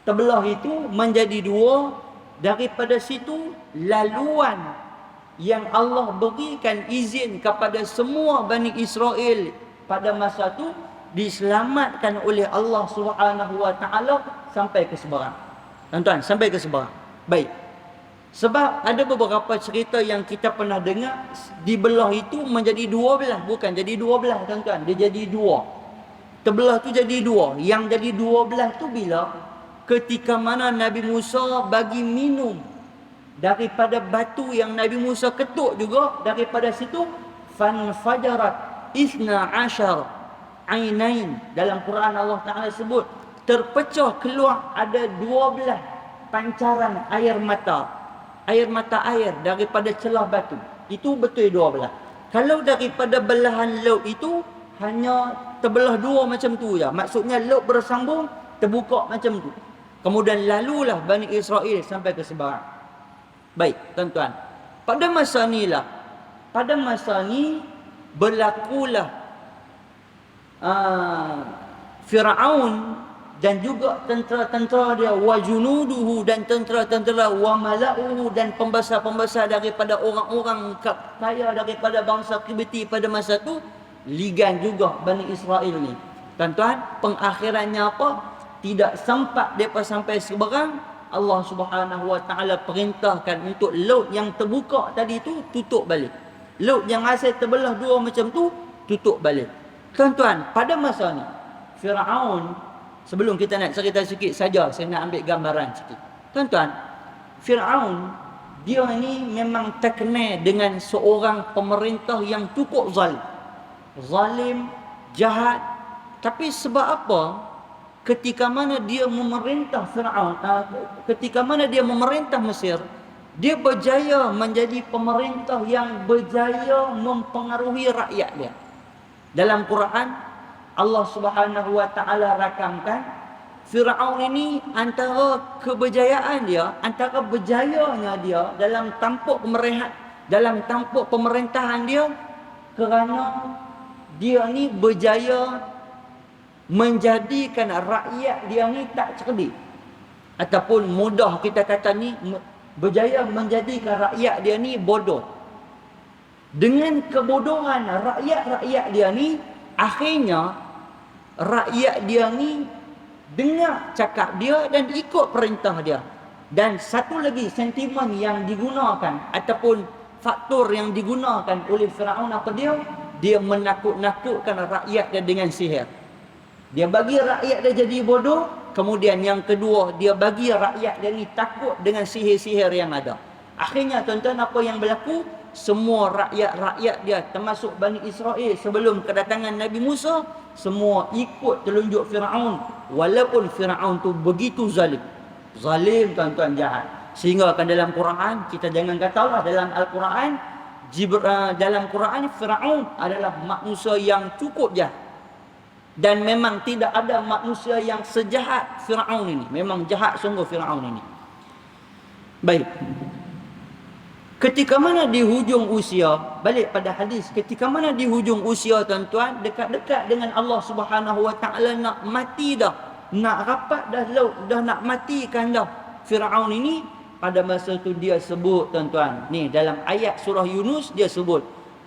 Terbelah itu menjadi dua. Daripada situ laluan yang Allah berikan izin kepada semua Bani Israel pada masa itu diselamatkan oleh Allah Subhanahu wa taala sampai ke seberang. Tuan-tuan, sampai ke seberang. Baik. Sebab ada beberapa cerita yang kita pernah dengar, dibelah itu menjadi dua belah, bukan jadi dua belah, tuan-tuan. Dia jadi dua. Terbelah tu jadi dua. Yang jadi dua belah tu bila? Ketika mana Nabi Musa bagi minum daripada batu yang Nabi Musa ketuk juga, daripada situ fanfajarat isna ashar ainain. Dalam Quran Allah Ta'ala sebut terpecah keluar ada 12 pancaran air mata. Air mata air daripada celah batu. Itu betul dua belah. Kalau daripada belahan laut itu hanya terbelah dua macam tu je. Maksudnya laut bersambung, terbuka macam tu. Kemudian lalulah Bani Israel sampai ke seberang. Baik, tuan-tuan. Pada masa ni berlakulah Firaun dan juga tentera-tentera dia, wa junuduhu, dan tentera-tentera, wa mala'uhu, dan pembesar-pembesar daripada orang-orang kaya daripada bangsa Kibti pada masa tu, ligan juga Bani Israel ni. Tuan-tuan, pengakhirannya apa? Tidak sempat mereka sampai seberang, Allah Subhanahu wa taala perintahkan untuk laut yang terbuka tadi tu tutup balik. Laut yang asal terbelah dua macam tu tutup balik. Tuan-tuan, pada masa ni Firaun, sebelum kita nak cerita sikit saja, saya nak ambil gambaran sikit. Tuan-tuan, Firaun dia ni memang terkenal dengan seorang pemerintah yang cukup zalim. Zalim, jahat. Tapi sebab apa? Ketika mana dia memerintah Firaun, ketika mana dia memerintah Mesir, dia berjaya menjadi pemerintah yang berjaya mempengaruhi rakyat dia. Dalam Quran Allah Subhanahu wa taala rakamkan Firaun ini antara kebejayaan dia, antara berjayanya dia dalam tampuk pemerintahan dia, kerana dia ni berjaya menjadikan rakyat dia ni tak cerdik, ataupun mudah kita kata ni berjaya menjadikan rakyat dia ni bodoh. Dengan kebodohan rakyat dia ni, akhirnya rakyat dia ni dengar cakap dia dan ikut perintah dia. Dan satu lagi sentimen yang digunakan ataupun faktor yang digunakan oleh Firaun apa dia? Dia menakut-nakutkan rakyat dia dengan sihir. Dia bagi rakyat dia jadi bodoh. Kemudian yang kedua, dia bagi rakyat dia ni takut dengan sihir-sihir yang ada. Akhirnya tuan-tuan, apa yang berlaku? Semua rakyat-rakyat dia, termasuk Bani Israel sebelum kedatangan Nabi Musa, semua ikut telunjuk Firaun. Walaupun Firaun tu begitu zalim. Zalim, tuan-tuan, jahat. Sehingga kan dalam Quran, kita jangan katalah dalam Al-Quran, dalam Quran Firaun adalah manusia yang cukup jahat. Dan memang tidak ada manusia yang sejahat Firaun ini. Memang jahat sungguh Firaun ini. Baik. Ketika mana di hujung usia, balik pada hadis, ketika mana di hujung usia tuan-tuan, dekat-dekat dengan Allah Subhanahu wa taala nak mati dah, nak rapat dah laut, dah nak matikan dah Firaun ini, pada masa tu dia sebut tuan-tuan. Ni dalam ayat surah Yunus dia sebut,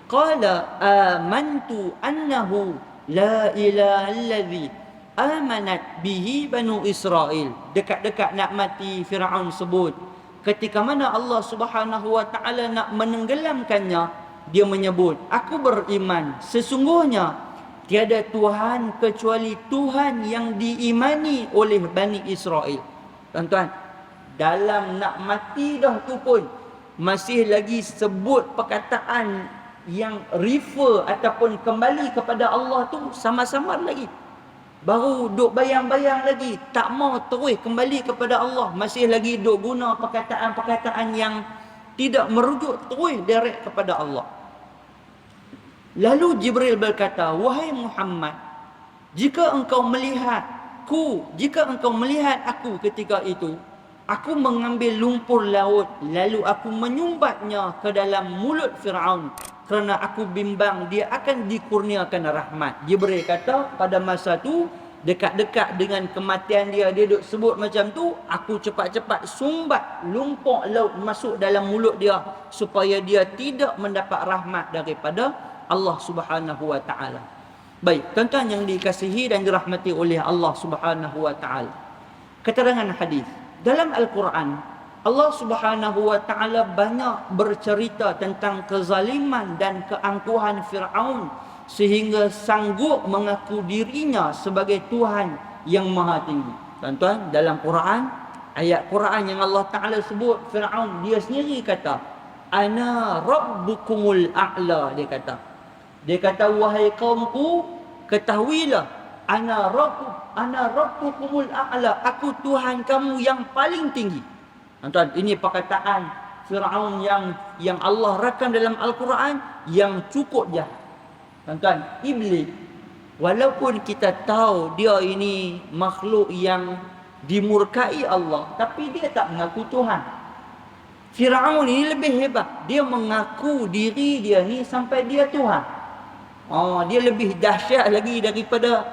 qala amantu annahu la ilaha allazi amanat bihi banu Israel. Dekat-dekat nak mati Firaun sebut. Ketika mana Allah Subhanahu wa taala nak menenggelamkannya, dia menyebut, aku beriman sesungguhnya tiada Tuhan kecuali Tuhan yang diimani oleh Bani Israel. Tuan-tuan, dalam nak mati dah tu pun masih lagi sebut perkataan yang refer ataupun kembali kepada Allah tu sama-sama lagi. Baru duk bayang-bayang lagi, tak mau terus kembali kepada Allah, masih lagi duk guna perkataan-perkataan yang tidak merujuk terus direct kepada Allah. Lalu Jibril berkata, wahai Muhammad, jika engkau melihat aku ketika itu, Aku mengambil lumpur laut, lalu aku menyumbatnya ke dalam mulut Fir'aun, kerana aku bimbang dia akan dikurniakan rahmat. Jibril kata pada masa tu, dekat-dekat dengan kematian dia duk sebut macam tu, aku cepat-cepat sumbat lumpur laut masuk dalam mulut dia, supaya dia tidak mendapat rahmat daripada Allah Subhanahu wa ta'ala. Baik, tuan-tuan yang dikasihi dan dirahmati oleh Allah Subhanahu wa ta'ala, keterangan hadis dalam Al-Quran, Allah Subhanahu wa ta'ala banyak bercerita tentang kezaliman dan keangkuhan Fir'aun, sehingga sanggup mengaku dirinya sebagai Tuhan yang maha tinggi. Tuan-tuan, dalam Quran, ayat Quran yang Allah Ta'ala sebut Fir'aun, dia sendiri kata, Ana Rabbukumul A'la. Dia kata, wahai kaumku, ketahuilah, Ana Rabbukumul A'la, aku Tuhan kamu yang paling tinggi. Tuan-tuan, ini perkataan Fir'aun yang Allah rakam dalam Al-Quran, yang cukup jahat. Tuan-tuan, iblis, walaupun kita tahu dia ini makhluk yang dimurkai Allah, tapi dia tak mengaku Tuhan. Fir'aun ini lebih hebat. Dia mengaku diri dia ni sampai dia Tuhan. Dia lebih dahsyat lagi daripada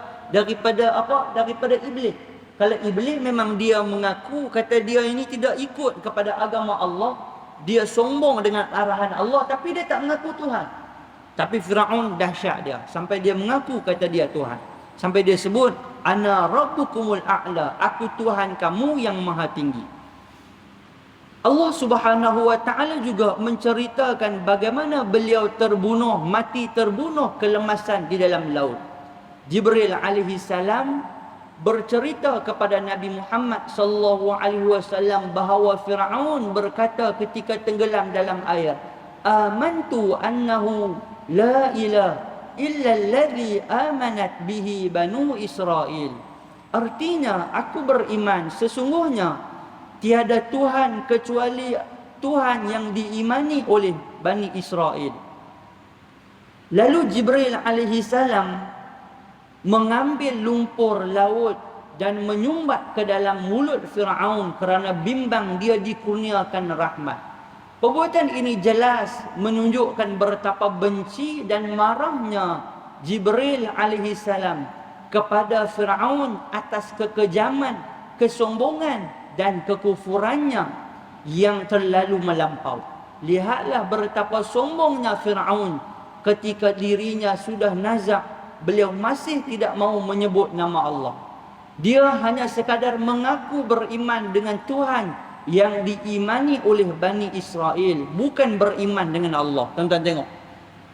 iblis. Kalau iblis memang dia mengaku, kata dia ini tidak ikut kepada agama Allah, dia sombong dengan arahan Allah, tapi dia tak mengaku Tuhan. Tapi Fir'aun dahsyat dia, sampai dia mengaku kata dia Tuhan. Sampai dia sebut, Ana Rabbukumul A'la, aku Tuhan kamu yang maha tinggi. Allah Subhanahu wa ta'ala juga menceritakan bagaimana beliau mati terbunuh kelemasan di dalam laut. Jibril alaihi salam bercerita kepada Nabi Muhammad sallallahu alaihi wasallam bahawa Fir'aun berkata ketika tenggelam dalam air, Amantu annahu la ilaha illa alladhi amanat bihi Banu Israel. Artinya, aku beriman sesungguhnya tiada Tuhan kecuali Tuhan yang diimani oleh Bani Israel. Lalu Jibril alaihi salam mengambil lumpur laut dan menyumbat ke dalam mulut Fir'aun kerana bimbang dia dikurniakan rahmat. Perbuatan ini jelas menunjukkan betapa benci dan marahnya Jibril alaihi salam kepada Fir'aun atas kekejaman, kesombongan dan kekufurannya yang terlalu melampau. Lihatlah betapa sombongnya Fir'aun ketika dirinya sudah nazak, beliau masih tidak mau menyebut nama Allah. Dia hanya sekadar mengaku beriman dengan Tuhan yang diimani oleh Bani Israel, bukan beriman dengan Allah. Tuan-tuan tengok,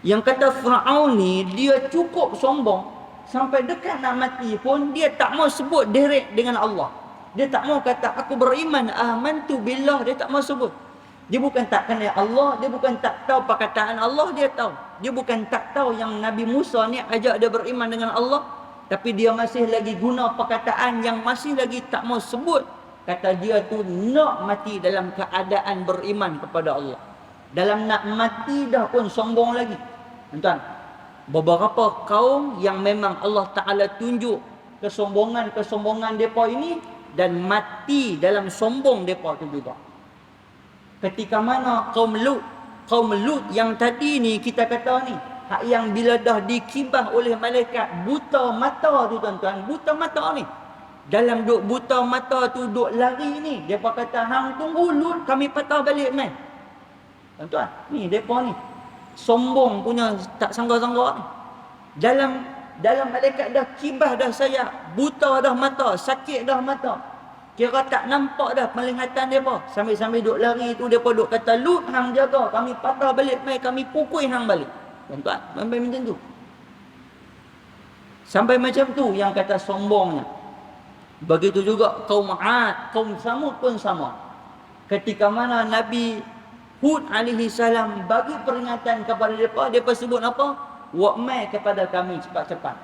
yang kata Fir'aun ni, dia cukup sombong sampai dekat nak mati pun dia tak mau sebut direct dengan Allah. Dia tak mau kata aku beriman, amantu billah, dia tak mau sebut. Dia bukan tak kenal Allah, dia bukan tak tahu perkataan Allah, dia tahu. Dia bukan tak tahu yang Nabi Musa ni ajak dia beriman dengan Allah, tapi dia masih lagi guna perkataan yang masih lagi tak mau sebut. Kata dia tu nak mati dalam keadaan beriman kepada Allah. Dalam nak mati dah pun sombong lagi. Tuan, beberapa kaum yang memang Allah Ta'ala tunjuk kesombongan mereka ini, dan mati dalam sombong mereka tu juga. Ketika mana kaum Lut yang tadi ni kita kata ni, hak yang bila dah dikibah oleh malaikat buta mata tu, tuan-tuan, buta mata ni, dalam duk buta mata tu duk lari ni, depa kata hang tunggu Lut, kami patah balik mai. Tuan-tuan, ni depa ni sombong punya tak sangka-sangka ni. Dalam malaikat dah kibah dah sayap, buta dah mata, sakit dah mata, kira tak nampak dah penglihatan mereka. Sambil-sambil duk lari tu, mereka duk kata, Lut hang jaga, kami patah balik mai, kami pukul hang balik. Tuan-tuan, sampai macam tu. Sampai macam tu yang kata sombongnya. Begitu juga kaum Ad, kaum Samud pun sama. Ketika mana Nabi Hud alaihi salam bagi peringatan kepada mereka, mereka sebut apa? Wa'mai kepada kami cepat-cepat.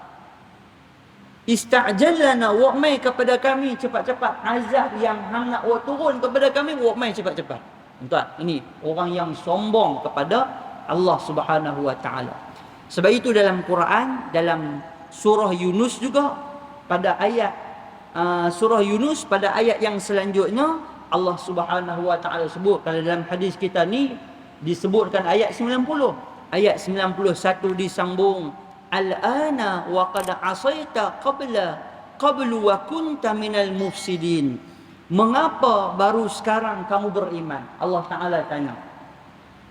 Ista'jallana, wa'mai kepada kami cepat-cepat. Azab yang hang nak turun kepada kami, wa'mai cepat-cepat. Tuan, ini orang yang sombong kepada Allah Subhanahu wa ta'ala. Sebab itu dalam Quran, dalam surah Yunus juga, pada ayat surah Yunus pada ayat yang selanjutnya, Allah Subhanahu wa taala sebut. Kalau dalam hadis kita ni disebutkan ayat 90. Ayat 91 disambung, al-ana wa qad asaita qablu wa kunta minal mufsidin. Mengapa baru sekarang kamu beriman? Allah Taala tanya.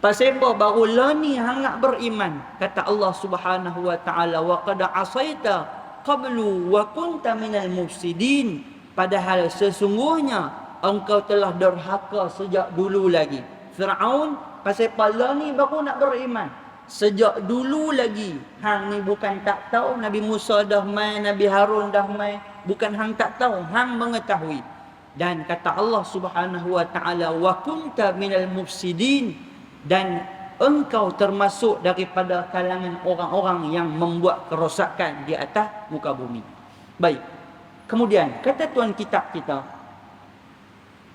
Pasal apa baru lah ni hang nak beriman? Kata Allah Subhanahu wa taala, wa qad asaita qablu wa kunta minal mufsidin. Padahal sesungguhnya engkau telah derhaka sejak dulu lagi. Firaun pasal pala ni baru nak beriman. Sejak dulu lagi hang ni bukan tak tahu Nabi Musa dah mai, Nabi Harun dah mai, bukan hang tak tahu, hang mengetahui. Dan kata Allah Subhanahu wa taala, wa kunta minal mufsidin, dan engkau termasuk daripada kalangan orang-orang yang membuat kerosakan di atas muka bumi. Baik. Kemudian kata tuan kitab kita,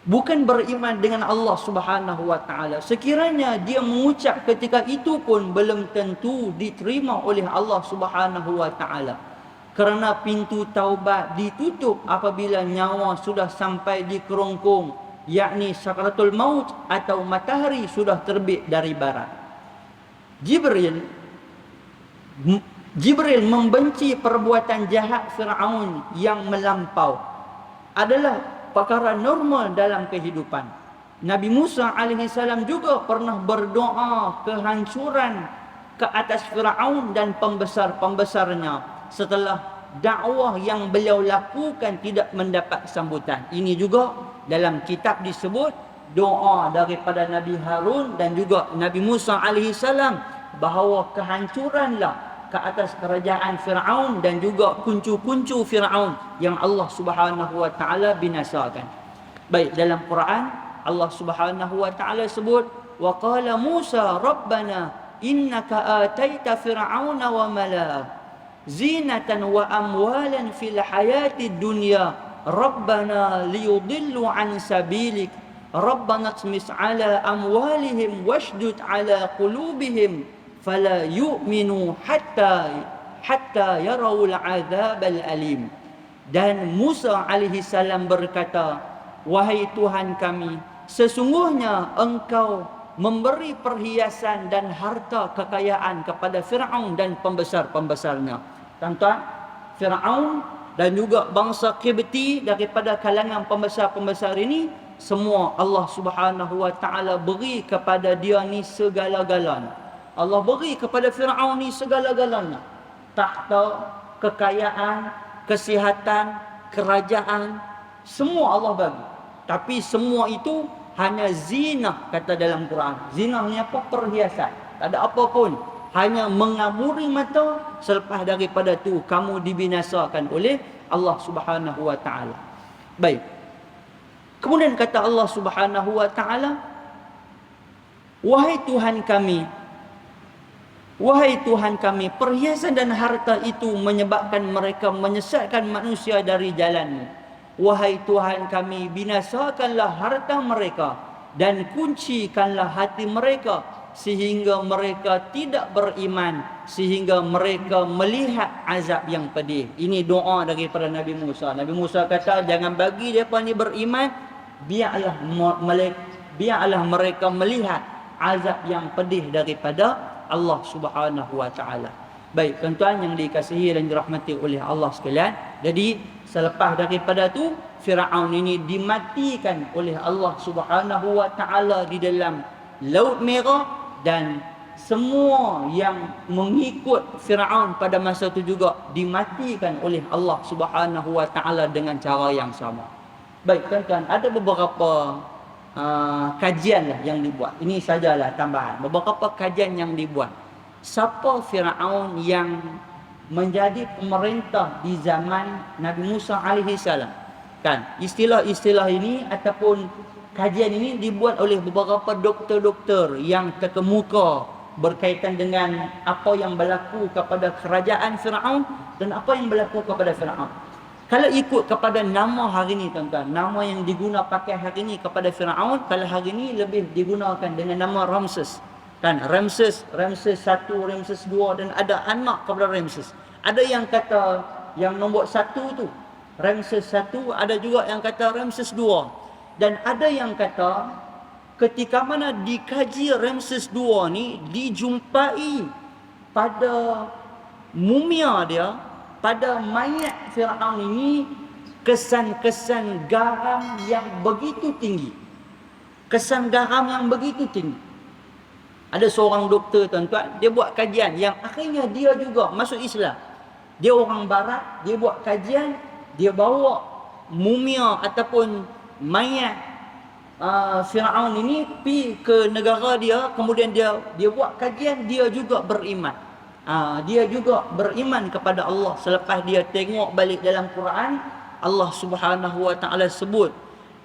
bukan beriman dengan Allah Subhanahu wa taala, sekiranya dia mengucap ketika itu pun belum tentu diterima oleh Allah Subhanahu wa taala. Kerana pintu taubat ditutup apabila nyawa sudah sampai di kerongkong, yakni sakaratul maut atau matahari sudah terbit dari barat. Jibril membenci perbuatan jahat Firaun yang melampau. Adalah perkara normal dalam kehidupan. Nabi Musa alaihissalam juga pernah berdoa kehancuran ke atas Firaun dan pembesar-pembesarnya setelah dakwah yang beliau lakukan tidak mendapat sambutan. Ini juga dalam kitab disebut doa daripada Nabi Harun dan juga Nabi Musa alaihissalam, bahawa kehancuranlah ke atas kerajaan Firaun dan juga kuncu-kuncu Firaun yang Allah Subhanahu wa taala binasakan. Baik, dalam Quran Allah Subhanahu wa taala sebut, wa qala Musa rabbana innaka ataita fir'auna wa mala'ah zinatan wa amwalan fil hayatid dunya rabbana liyudillu an sabilik rabbana tmis ala amwalihim washdud ala qulubihim fala yu'minu hatta yarawul azabal alim. Dan Musa alaihi salam berkata, wahai Tuhan kami, sesungguhnya engkau memberi perhiasan dan harta kekayaan kepada Firaun dan pembesar-pembesarnya. Tuan-tuan, Firaun dan juga bangsa Qibti daripada kalangan pembesar-pembesar ini, semua Allah Subhanahu wa taala beri kepada dia ni segala-galanya. Allah beri kepada Firaun ni segala-galanya. Takhta, kekayaan, kesihatan, kerajaan, semua Allah bagi. Tapi semua itu hanya zina, kata dalam Quran. Zina ni apa? Perhiasan. Tak ada apa pun. Hanya mengamuri mata. Selepas daripada tu kamu dibinasakan oleh Allah Subhanahu wa taala. Baik. Kemudian kata Allah Subhanahu wa taala, wahai Tuhan kami, perhiasan dan harta itu menyebabkan mereka menyesatkan manusia dari jalan-Mu. Wahai Tuhan kami, binasakanlah harta mereka dan kuncikanlah hati mereka sehingga mereka tidak beriman, sehingga mereka melihat azab yang pedih. Ini doa daripada Nabi Musa. Nabi Musa kata, jangan bagi mereka ni beriman, biarlah mereka melihat azab yang pedih daripada Allah Subhanahu wa taala. Baik, tuan-tuan yang dikasihi dan dirahmati oleh Allah sekalian. Jadi selepas daripada tu Firaun ini dimatikan oleh Allah Subhanahu wa taala di dalam Laut Merah, dan semua yang mengikut Firaun pada masa itu juga dimatikan oleh Allah Subhanahu wa taala dengan cara yang sama. Baik, tuan-tuan, ada beberapa kajian lah yang dibuat. Ini sajalah tambahan. Beberapa kajian yang dibuat. Siapa Firaun yang menjadi pemerintah di zaman Nabi Musa alaihi salam? Kan, istilah-istilah ini ataupun kajian ini dibuat oleh beberapa doktor-doktor yang terkemuka berkaitan dengan apa yang berlaku kepada kerajaan Firaun dan apa yang berlaku kepada Firaun. Kalau ikut kepada nama hari ini, tuan-tuan, nama yang digunakan pakai hari ini kepada Firaun, kalau hari ini lebih digunakan dengan nama Ramses. Kan, Ramses 1, Ramses 2, dan ada anak kepada Ramses. Ada yang kata yang nombor 1 tu Ramses 1, ada juga yang kata Ramses 2. Dan ada yang kata ketika mana dikaji Ramses II ni, dijumpai pada mumia dia, pada mayat Firaun ini, kesan-kesan garam yang begitu tinggi. Kesan garam yang begitu tinggi. Ada seorang doktor tuan-tuan, dia buat kajian yang akhirnya dia juga masuk Islam. Dia orang barat, dia buat kajian, dia bawa mumia ataupun mayat Firaun ini pergi ke negara dia, kemudian dia buat kajian, dia juga beriman. Dia juga beriman kepada Allah. Selepas dia tengok balik dalam Quran, Allah Subhanahu Wa Taala sebut,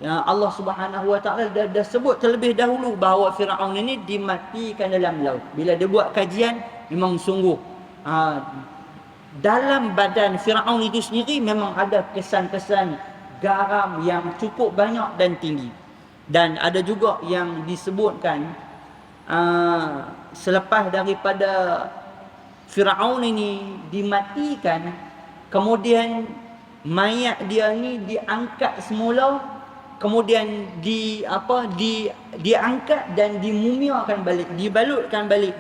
Allah Subhanahu Wa Taala dah sebut terlebih dahulu bahawa Firaun ini dimatikan dalam laut. Bila dia buat kajian, memang sungguh dalam badan Firaun itu sendiri memang ada kesan-kesan garam yang cukup banyak dan tinggi. Dan ada juga yang disebutkan selepas daripada Firaun ini dimatikan, kemudian mayat dia ni diangkat semula, kemudian diangkat dan dimumiakan balik, dibalutkan balik,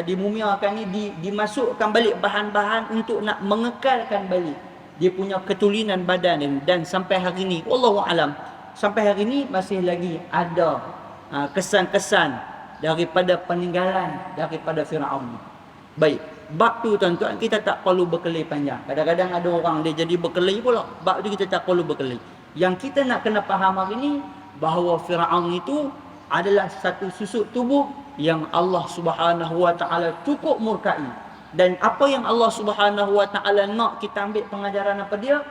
dimumiakan ni, dimasukkan balik bahan-bahan untuk nak mengekalkan balik dia punya ketulinan badan ini. Dan sampai hari ini, wallahu alam, sampai hari ini masih lagi ada kesan-kesan daripada peninggalan daripada Firaun. Baik, bab tu tuan-tuan kita tak perlu berkelai panjang. Kadang-kadang ada orang dia jadi berkelai pula. Bab tu kita tak perlu berkelai. Yang kita nak kena faham hari ni bahawa Firaun itu adalah satu susuk tubuh yang Allah Subhanahu Wa Taala cukup murkai. Dan apa yang Allah Subhanahu Wa Taala nak kita ambil pengajaran apa dia?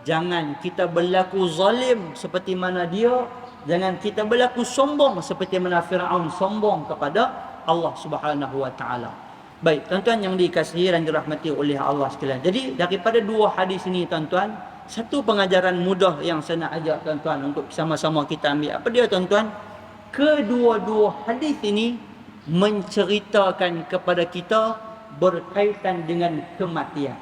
Jangan kita berlaku zalim seperti mana dia. Jangan kita berlaku sombong seperti mana Firaun sombong kepada Allah Subhanahu Wa Taala. Baik, tuan-tuan yang dikasihi dan dirahmati oleh Allah sekalian. Jadi daripada dua hadis ini tuan-tuan, satu pengajaran mudah yang saya nak ajak tuan-tuan untuk sama-sama kita ambil. Apa dia tuan-tuan? Kedua-dua hadis ini menceritakan kepada kita berkaitan dengan kematian.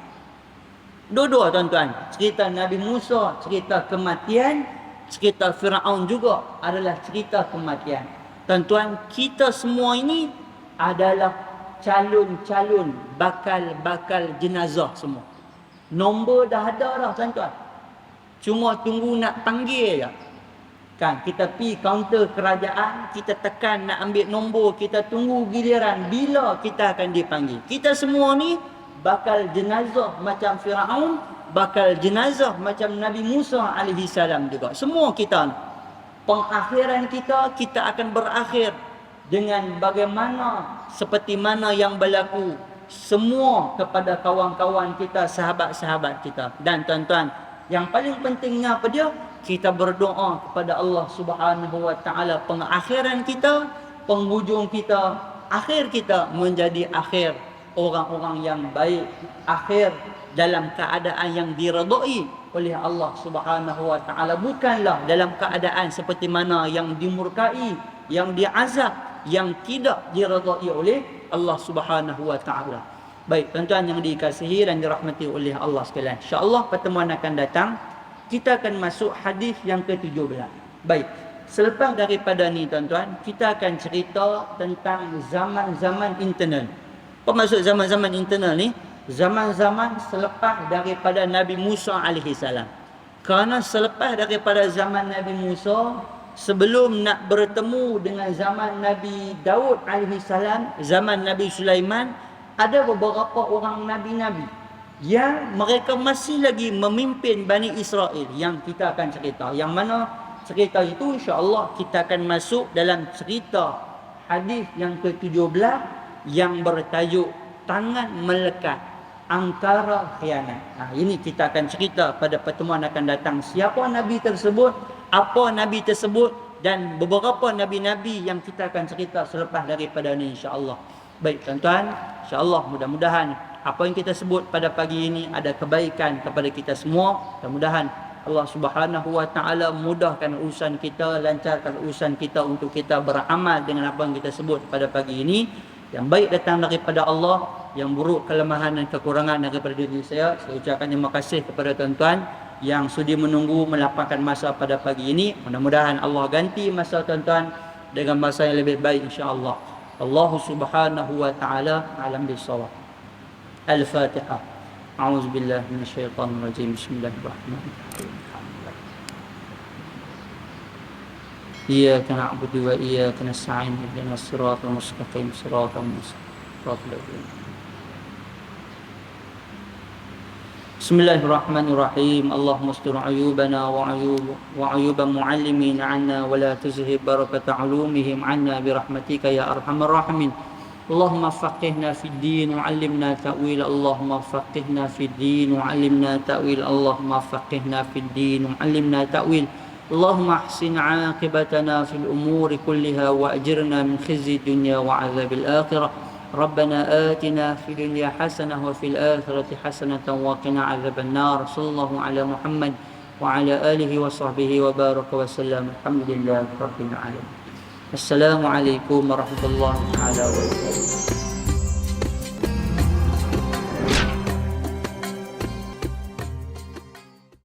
Dua-dua tuan-tuan, cerita Nabi Musa, cerita kematian, cerita Firaun juga adalah cerita kematian. Tuan-tuan, kita semua ini adalah calon-calon bakal jenazah semua. Nombor dah ada dah tuan-tuan. Cuma tunggu nak panggil je. Kan, kita pergi kaunter kerajaan, kita tekan nak ambil nombor, kita tunggu giliran bila kita akan dipanggil. Kita semua ni bakal jenazah macam Firaun, bakal jenazah macam Nabi Musa alaihi salam juga. Semua kita, pengakhiran kita akan berakhir dengan bagaimana seperti mana yang berlaku semua kepada kawan-kawan kita, sahabat-sahabat kita. Dan tuan-tuan, yang paling pentingnya apa dia? Kita berdoa kepada Allah Subhanahu Wa Taala pengakhiran kita, penghujung kita, akhir kita menjadi akhir orang-orang yang baik, akhir dalam keadaan yang diredai oleh Allah Subhanahu Wa Taala, bukanlah dalam keadaan seperti mana yang dimurkai, yang diazab, yang tidak diredai oleh Allah Subhanahu Wa Taala. Baik, tuan-tuan yang dikasihi dan dirahmati oleh Allah sekalian, insya-Allah pertemuan akan datang kita akan masuk hadis yang ke-17. Baik, selepas daripada ni tuan-tuan, kita akan cerita tentang zaman-zaman internal. Apa maksud zaman-zaman internal ni? Zaman-zaman selepas daripada Nabi Musa alaihi salam. Kerana selepas daripada zaman Nabi Musa, sebelum nak bertemu dengan zaman Nabi Daud alaihi salam, zaman Nabi Sulaiman, ada beberapa orang nabi-nabi yang mereka masih lagi memimpin Bani Israel, yang kita akan cerita. Yang mana cerita itu insya-Allah kita akan masuk dalam cerita hadis yang ke-17 yang bertajuk tangan melekat angkara khianat. Ini kita akan cerita pada pertemuan akan datang. Siapa nabi tersebut, apa nabi tersebut, dan beberapa nabi-nabi yang kita akan cerita selepas daripada ini insya-Allah. Baik tuan-tuan, insya-Allah mudah-mudahan apa yang kita sebut pada pagi ini ada kebaikan kepada kita semua. Mudah-mudahan Allah Subhanahu Wa Taala mudahkan urusan kita, lancarkan urusan kita untuk kita beramal dengan apa yang kita sebut pada pagi ini. Yang baik datang daripada Allah, yang buruk kelemahan dan kekurangan daripada diri saya. Saya ucapkan terima kasih kepada tuan-tuan. yang sudi menunggu melapangkan masa pada pagi ini. Mudah-mudahan Allah ganti masa tuan-tuan dengan masa yang lebih baik insya-Allah. Allah Subhanahu wa taala alam bisawab. Al-Fatihah. A'udzubillahi minasyaitonir rajim. Bismillahirrahmanirrahim. Iyyaka na'budu wa iyyaka nasta'in. Ihdinas siratal mustaqim. Siratal mustaqim. Bismillahirrahmanirrahim. Allahumma astur ayubana wa ayuba muallimin 'anna wa la tuzhib barakata 'ulumihim 'anna bi rahmatika ya arhamar rahimin. Allahumma faqihna fid din wa 'allimna ta'wil. Allahumma faqihna fid din wa 'allimna ta'wil. Allahumma faqihna fid din wa 'allimna ta'wil. Allahumma ahsin 'aqibatana fil umuri kulliha wa ajirna min khizyi dunya wa 'adzabil akhirah. Rabbana atina fid dunya hasanah wa fil akhirati hasanatan wa qina 'adzaban nar. Sallallahu ala Muhammad wa ala alihi wa sahbihi wa baraka wa sallam. Alhamdulillahi rabbil alamin. Assalamualaikum warahmatullahi wabarakatuh.